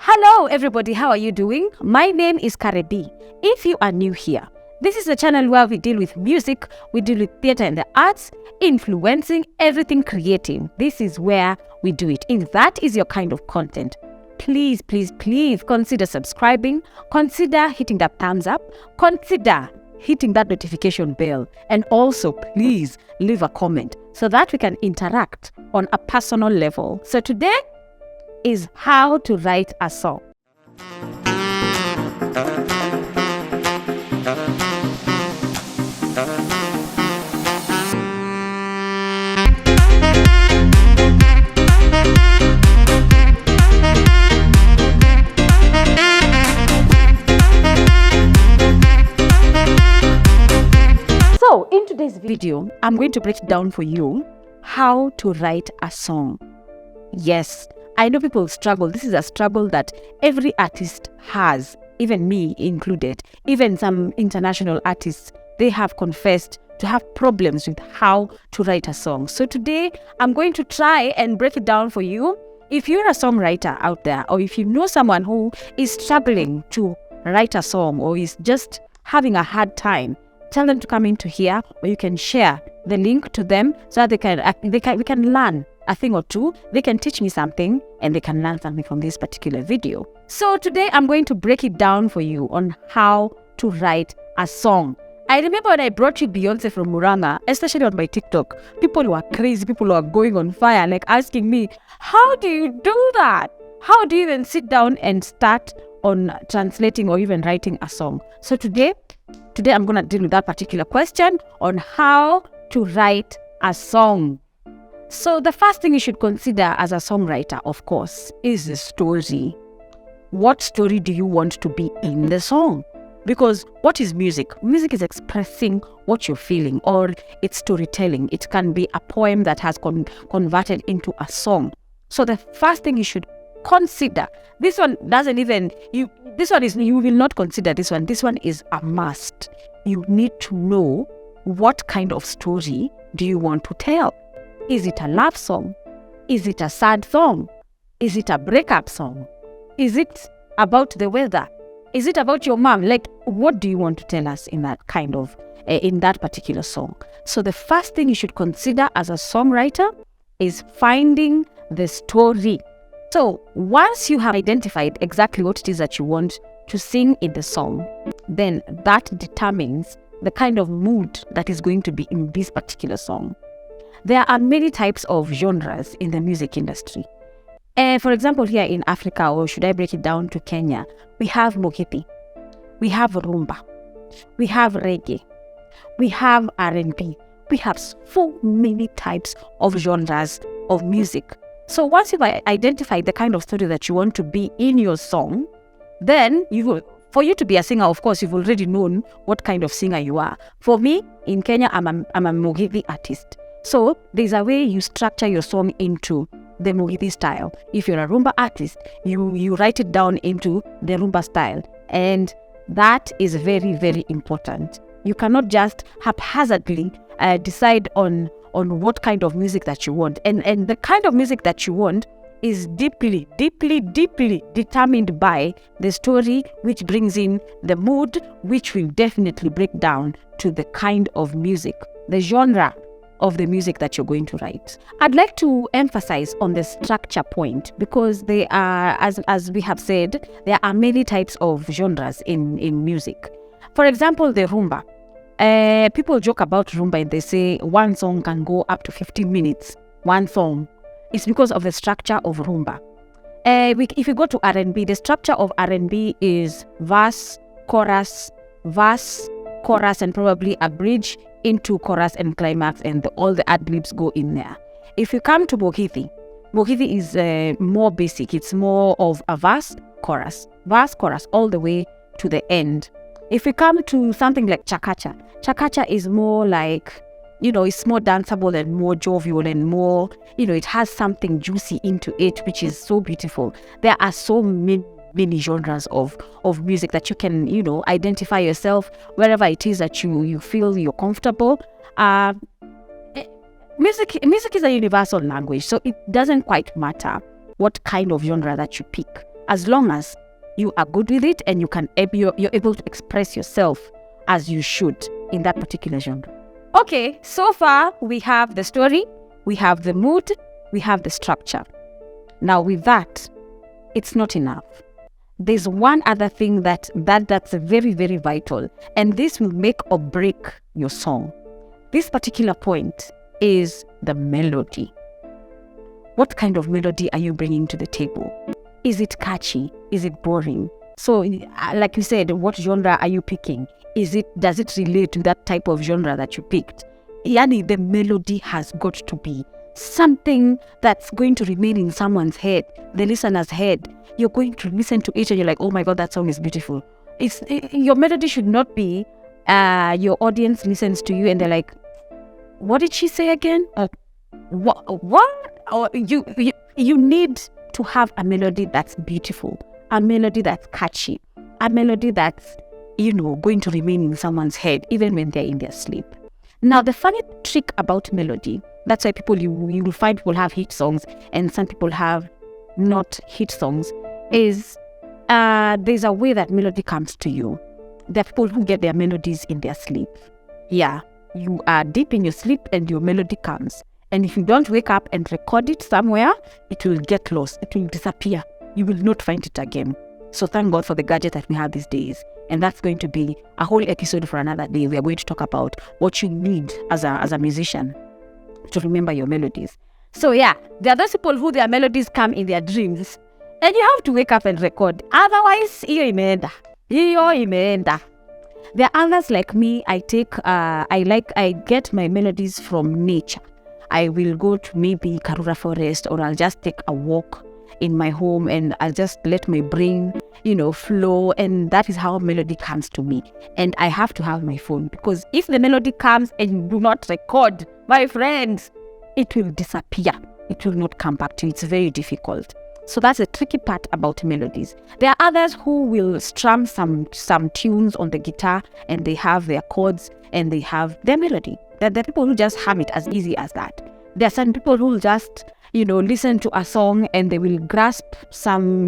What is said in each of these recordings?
Hello everybody, how are you doing? My name is KAREH-B. If you are new here, this is a channel where we deal with music, we deal with theatre and the arts, influencing, everything creating. This is where we do it. If that is your kind of content, please consider subscribing, consider hitting that thumbs up, consider hitting that notification bell, and also please leave a comment so that we can interact on a personal level. So today is how to write a song. So in today's video, I'm going to break it down for you how to write a song. Yes, I know people struggle. This is a struggle that every artist has, even me included. Even some international artists, they have confessed to have problems with how to write a song. So today, I'm going to try and break it down for you. If you're a songwriter out there, or if you know someone who is struggling to write a song or is just having a hard time, tell them to come into here, or you can share the link to them so that we can learn a thing or two. They can teach me something and they can learn something from this particular video. So today I'm going to break it down for you on how to write a song. I remember when I brought you Beyonce from Muranga, especially on my TikTok, people were crazy, people were going on fire, like asking me, how do you do that? How do you even sit down and start on translating or even writing a song? So today I'm going to deal with that particular question on how to write a song. So the first thing you should consider as a songwriter, of course, is the story. What story do you want to be in the song? Because what is music? Music is expressing what you're feeling, or it's storytelling. It can be a poem that has converted into a song. So the first thing you should consider, you will not consider this one. This one is a must. You need to know what kind of story do you want to tell. Is it a love song? Is it a sad song? Is it a breakup song? Is it about the weather? Is it about your mom? Like, what do you want to tell us in that kind of, in that particular song? So the first thing you should consider as a songwriter is finding the story. So once you have identified exactly what it is that you want to sing in the song, then that determines the kind of mood that is going to be in this particular song. There are many types of genres in the music industry. For example, here in Africa, or should I break it down to Kenya, we have Mugithi, we have rumba, we have reggae, we have R&B. We have so many types of genres of music. So once you've identified the kind of story that you want to be in your song, then for you to be a singer, of course, you've already known what kind of singer you are. For me, in Kenya, I'm a Mugithi artist. So there's a way you structure your song into the Mugithi style. If you're a rumba artist, you write it down into the rumba style. And that is very, very important. You cannot just haphazardly decide on what kind of music that you want. And the kind of music that you want is deeply determined by the story, which brings in the mood, which will definitely break down to the kind of music, the genre of the music that you're going to write. I'd like to emphasize on the structure point, because they are, as we have said, there are many types of genres in music. For example, the rumba. People joke about rumba and they say one song can go up to 15 minutes. One song. It's because of the structure of rumba. If you go to R&B, the structure of R&B is verse, chorus, and probably a bridge into chorus and climax, and all the ad-libs go in there. If you come to Mugithi is more basic. It's more of a verse, chorus, all the way to the end. If we come to something like Chakacha is more like, it's more danceable and more jovial and more, it has something juicy into it, which is so beautiful. There are so many genres of music that you can, identify yourself wherever it is that you feel you're comfortable. Music is a universal language, so it doesn't quite matter what kind of genre that you pick. as long as you are good with it and you're able to express yourself as you should in that particular genre. Okay, so far we have the story, we have the mood, we have the structure. Now with that, it's not enough. There's one other thing that's very, very vital, and this will make or break your song. This particular point is the melody. What kind of melody are you bringing to the table? Is it catchy? Is it boring? So, like you said, what genre are you picking? Does it relate to that type of genre that you picked? Yani, the melody has got to be something that's going to remain in someone's head, the listener's head. You're going to listen to it and you're like, oh my God, that song is beautiful. Your melody should not be your audience listens to you and they're like, what did she say again? What? Or you need to have a melody that's beautiful, a melody that's catchy, a melody that's, going to remain in someone's head even when they're in their sleep. Now, the funny trick about melody, that's why you will find people have hit songs and some people have not hit songs, is there's a way that melody comes to you. There are people who get their melodies in their sleep. Yeah, you are deep in your sleep and your melody comes. And if you don't wake up and record it somewhere, it will get lost. It will disappear. You will not find it again. So thank God for the gadget that we have these days. And that's going to be a whole episode for another day. We are going to talk about what you need as a musician to remember your melodies. So yeah, there are those people who their melodies come in their dreams. And you have to wake up and record. Otherwise, iyo imeenda. There are others like me. I get my melodies from nature. I will go to maybe Karura Forest, or I'll just take a walk in my home and I'll just let my brain, flow. And that is how melody comes to me. And I have to have my phone, because if the melody comes and you do not record, my friends, it will disappear. It will not come back to you. It's very difficult. So that's the tricky part about melodies. There are others who will strum some tunes on the guitar and they have their chords and they have their melody. There are people who just hum it as easy as that. There are some people who will just, listen to a song and they will grasp some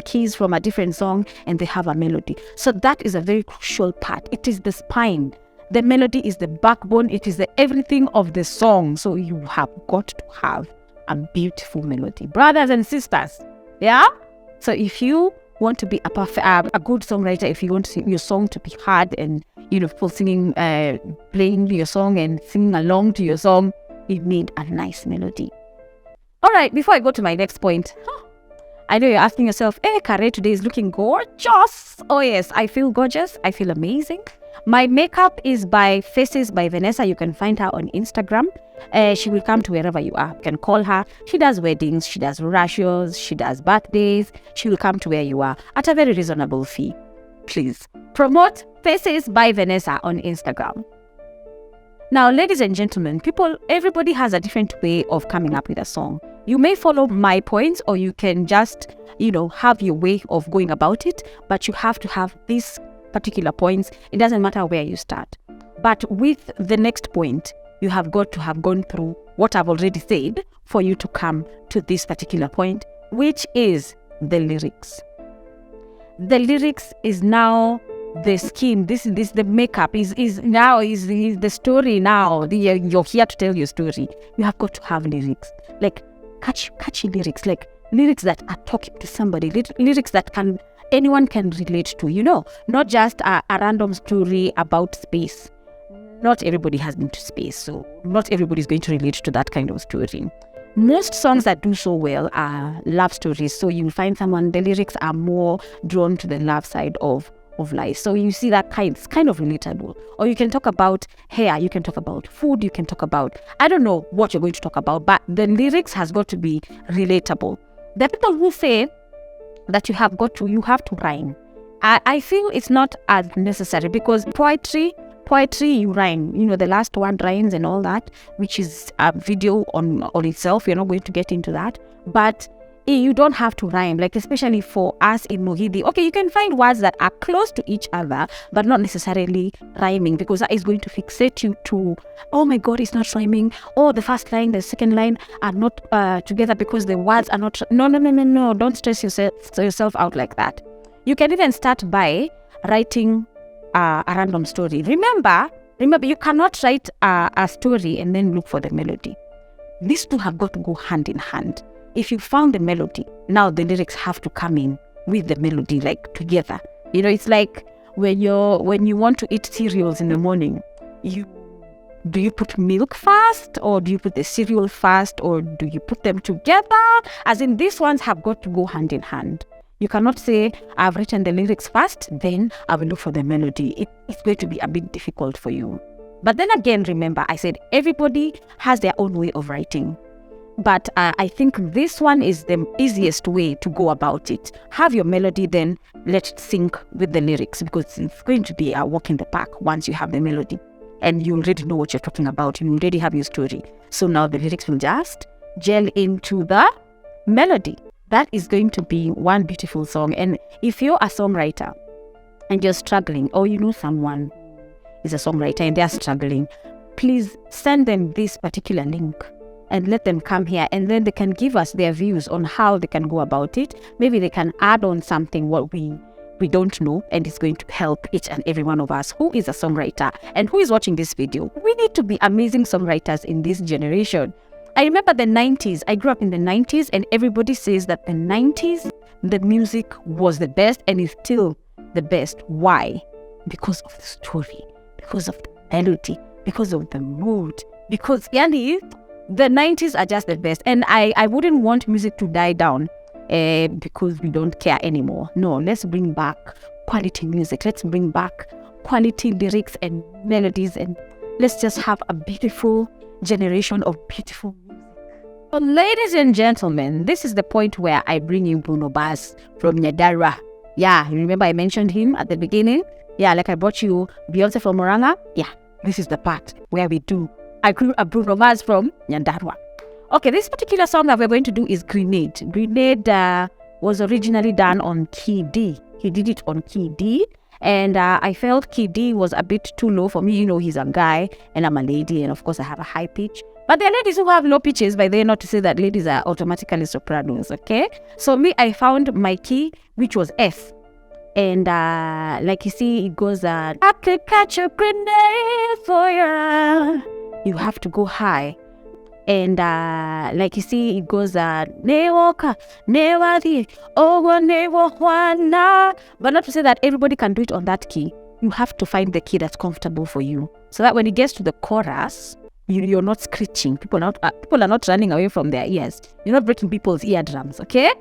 keys from a different song and they have a melody. So that is a very crucial part. It is the spine. The melody is the backbone. It is the everything of the song. So you have got to have a beautiful melody. Brothers and sisters, yeah? So if you want to be a good songwriter, if you want your song to be heard and, people singing, playing your song and singing along to your song, you need a nice melody. All right, before I go to my next point, I know you're asking yourself, KAREH today is looking gorgeous. Oh yes, I feel gorgeous. I feel amazing. My makeup is by Faces by Vanessa. You can find her on Instagram. She will come to wherever you are. You can call her. She does weddings, she does ratios, she does birthdays. She will come to where you are at a very reasonable fee. Please promote Faces by Vanessa on Instagram. Now, ladies and gentlemen, everybody has a different way of coming up with a song. You may follow my points, or you can just, have your way of going about it, but you have to have these particular points. It doesn't matter where you start. But with the next point, you have got to have gone through what I've already said for you to come to this particular point, which is the lyrics. The lyrics is now the scheme. This the makeup is the story now. You're here to tell your story. You have got to have lyrics, like catchy lyrics, like lyrics that are talking to somebody, lyrics that anyone can relate to, not just a random story about space. Not everybody has been to space, so not everybody is going to relate to that kind of story. Most songs that do so well are love stories, so you'll find the lyrics are more drawn to the love side of life. So you see that it's kind of relatable. Or you can talk about hair, you can talk about food, you can talk about, I don't know what you're going to talk about, but the lyrics has got to be relatable. There are people who say that you have to rhyme. I feel it's not as necessary, because poetry you rhyme, the last one rhymes and all that, which is a video on itself. We're not going to get into that. But You don't have to rhyme, like especially for us in Mohidi. Okay, you can find words that are close to each other, but not necessarily rhyming, because that is going to fixate you to, oh my God, it's not rhyming. Oh, the first line, the second line are not together because the words are not. No. Don't stress yourself out like that. You can even start by writing a random story. Remember, you cannot write a story and then look for the melody. These two have got to go hand in hand. If you found the melody, now the lyrics have to come in with the melody, like together. It's like when you want to eat cereals in the morning, do you put milk first, or do you put the cereal first, or do you put them together? As in, these ones have got to go hand in hand. You cannot say, I've written the lyrics first, then I will look for the melody. It's going to be a bit difficult for you. But then again, remember, I said everybody has their own way of writing. But I think this one is the easiest way to go about it. Have your melody, then let it sync with the lyrics, because it's going to be a walk in the park once you have the melody. And you already know what you're talking about. You already have your story. So now the lyrics will just gel into the melody. That is going to be one beautiful song. And if you're a songwriter and you're struggling, or you know someone is a songwriter and they're struggling, please send them this particular link and let them come here, and then they can give us their views on how they can go about it. Maybe they can add on something what we don't know, and it's going to help each and every one of us who is a songwriter and who is watching this video. We need to be amazing songwriters in this generation. I remember the 90s. I grew up in the 90s, and everybody says that the 90s, the music was the best and is still the best. Why? Because of the story, because of the melody, because of the mood, because yani, the 90s are just the best. And I wouldn't want music to die down because we don't care anymore. No, let's bring back quality music. Let's bring back quality lyrics and melodies, and let's just have a beautiful generation of beautiful music. So, ladies and gentlemen, this is the point where I bring you Bruno from Nyandarua. Yeah, you remember I mentioned him at the beginning? Yeah, like I brought you Beyonce from Moranga. Yeah, this is the part where we do I grew a Bruno from Nyandarua. Okay, this particular song that we're going to do is Grenade. Grenade was originally done on key D. He did it on key D. And I felt key D was a bit too low for me. He's a guy and I'm a lady. And of course, I have a high pitch. But there are ladies who have low pitches, but they're not to say that ladies are automatically sopranos, okay? So me, I found my key, which was F. And like you see, it goes, I could catch a grenade for you. You have to go high. And like you see, it goes, Newoka, Newadi, Ogo, Newohwana. But not to say that everybody can do it on that key. You have to find the key that's comfortable for you. So that when it gets to the chorus, you're not screeching. People are not running away from their ears. You're not breaking people's eardrums, okay?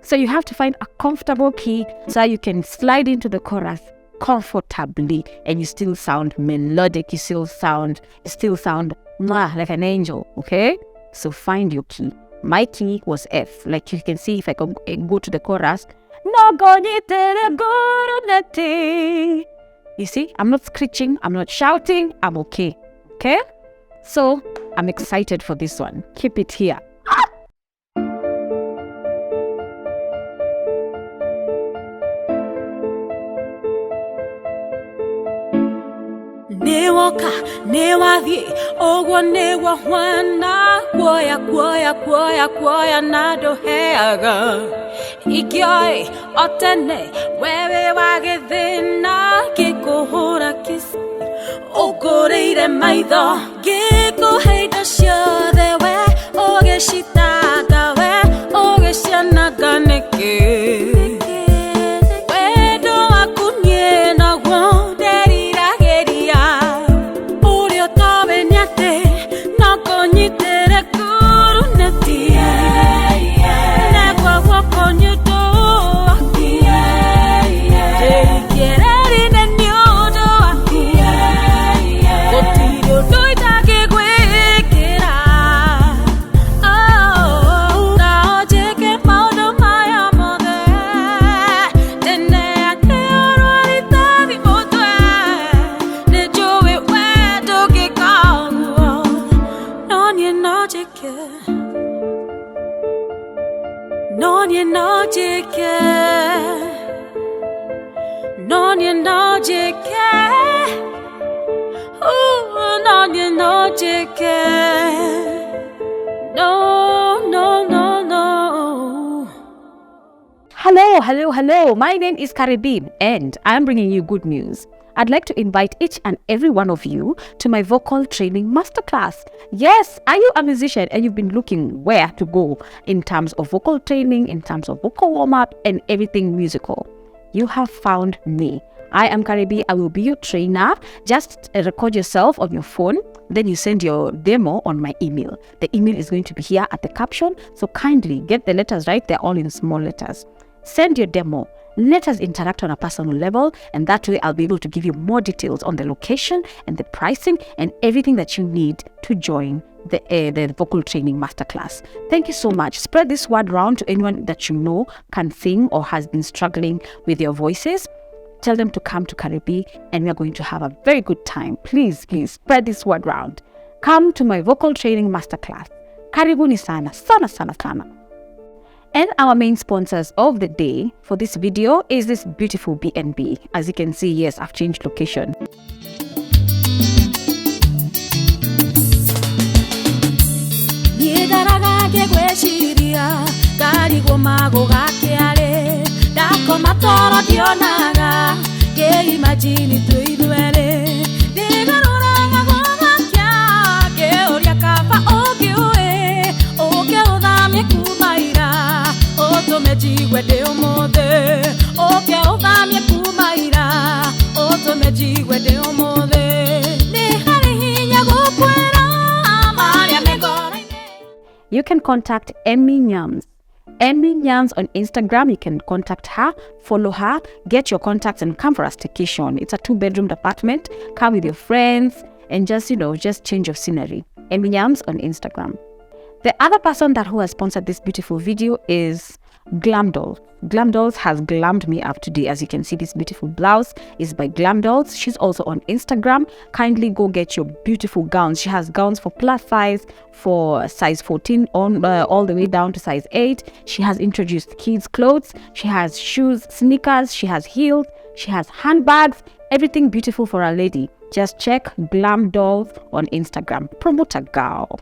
So you have to find a comfortable key so you can slide into the chorus comfortably, and you still sound melodic. You still sound like an angel, okay? So find your key. My key was F. Like you can see, if I can go to the chorus, you see, I'm not screeching, I'm not shouting, I'm okay. Okay? So I'm excited for this one. Keep it here. Newoka, newathi, ogwo newahwana, kwoya nadoheaga. Ikioi, otene, wewe wagethina, gikuhura kisi, ogoreire maitho, gikuheida ciothe we, ogicitaga we, ogicianaga niki. Ooh, no, you know, JK. No, no, no, no. Hello. My name is KAREH-B and I'm bringing you good news. I'd like to invite each and every one of you to my vocal training masterclass. Yes, are you a musician and you've been looking where to go in terms of vocal training, in terms of vocal warm-up and everything musical? You have found me. I am KAREH-B. I will be your trainer. Just record yourself on your phone. Then you send your demo on my email. The email is going to be here at the caption. So kindly get the letters right. They're all in small letters. Send your demo. Let us interact on a personal level, and that way I'll be able to give you more details on the location and the pricing and everything that you need to join the vocal training masterclass. Thank you so much. Spread this word around to anyone that you know can sing or has been struggling with their voices. Tell them to come to KAREH-B and we are going to have a very good time. Please spread this word around. Come to my vocal training masterclass. Karibuni sana, sana. And our main sponsors of the day for this video is this beautiful B&B. As you can see, yes, I've changed location. You can contact Emmy Nyams. Emmy Nyams on Instagram. You can contact her, follow her, get your contacts and come for a staycation. It's a 2-bedroom apartment. Come with your friends and just change of scenery. Emmy Nyams on Instagram. The other person who has sponsored this beautiful video is Glam Dolls. Glam Dolls has glammed me up today. As you can see, this beautiful blouse is by Glam Dolls. She's also on Instagram. Kindly go get your beautiful gowns. She has gowns for plus size, for size 14 on all the way down to size 8. She has introduced kids clothes. She has shoes, sneakers. She has heels. She has handbags. Everything beautiful for a lady. Just check Glam Dolls on Instagram. Promote a girl.